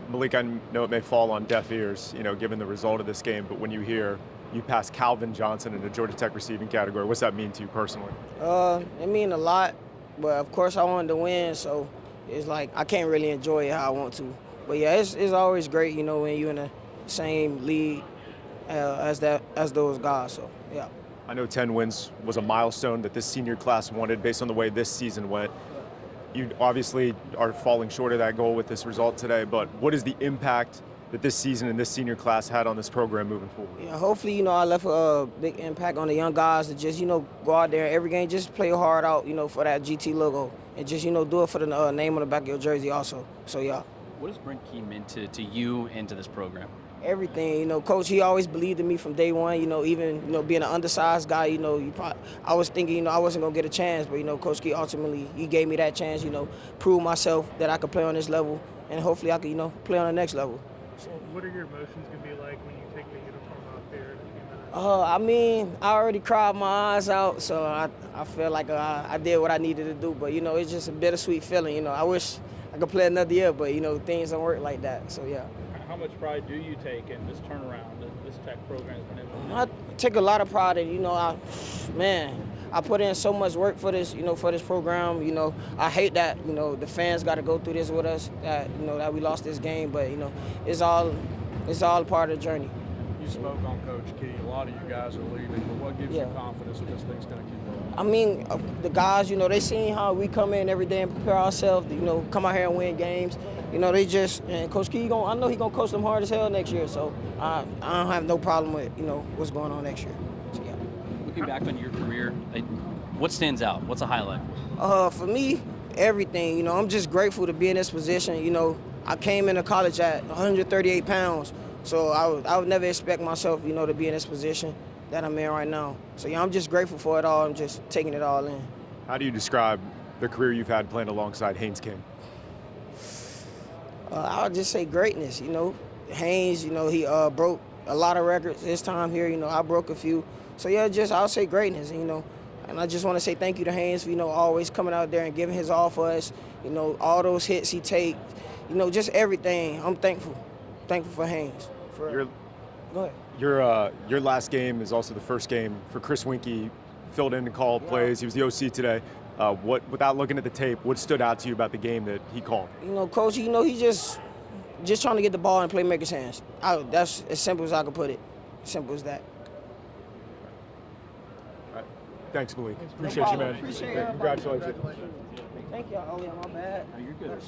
Malik, I know it may fall on deaf ears, given the result of this game, but when you hear you pass Calvin Johnson in the Georgia Tech receiving category, what's that mean to you personally? It mean a lot, but of course I wanted to win, so it's like I can't really enjoy it how I want to. But yeah, it's always great, when you're in the same league as those guys. So yeah. I know 10 wins was a milestone that this senior class wanted based on the way this season went. You obviously are falling short of that goal with this result today, but what is the impact that this season and this senior class had on this program moving forward? Yeah, hopefully, I left a big impact on the young guys to just, go out there every game, just play hard out, for that GT logo, and just, do it for the name on the back of your jersey also. So, yeah. What does Brent Key mean to you and to this program? Everything, Coach, he always believed in me from day one, even, being an undersized guy, I was thinking, I wasn't going to get a chance, but, Coach Key ultimately, he gave me that chance, prove myself that I could play on this level, and hopefully I could, play on the next level. So what are your emotions going to be like when you take the uniform off there in a few minutes? I already cried my eyes out, so I feel like I did what I needed to do, but, it's just a bittersweet feeling, I wish I could play another year, but, things don't work like that, so, yeah. How much pride do you take in this turnaround that this Tech program has been able to do? I take a lot of pride in, I put in so much work for this, for this program. I hate that, the fans got to go through this with us, that, that we lost this game, but, it's all part of the journey. You spoke on Coach Key. A lot of you guys are leaving, but what gives you confidence that this thing's going to keep going? I mean, the guys, they seen how we come in every day and prepare ourselves, come out here and win games. And Coach Key, I know he's going to coach them hard as hell next year, so I don't have no problem with, what's going on next year. So, yeah. Looking back on your career, what stands out? What's a highlight? For me, everything. I'm just grateful to be in this position. I came into college at 138 pounds, so I would never expect myself, to be in this position that I'm in right now. So, yeah, I'm just grateful for it all. I'm just taking it all in. How do you describe the career you've had playing alongside Haynes King? I would just say greatness. Haynes, he broke a lot of records his time here. I broke a few. So, yeah, I'll say greatness, And I just want to say thank you to Haynes for, always coming out there and giving his all for us. All those hits he take, just everything. I'm thankful. Thankful for Haynes. Go ahead. Your last game is also the first game for Chris Winkie, filled in and called plays. He was the OC today. Without looking at the tape, what stood out to you about the game that he called? Coach, he just trying to get the ball in playmakers' hands. That's as simple as I can put it. Simple as that. Thanks, Malik. Appreciate you, man. Appreciate it. Congratulations. Thank you. Oh, yeah, my bad. No, you're good.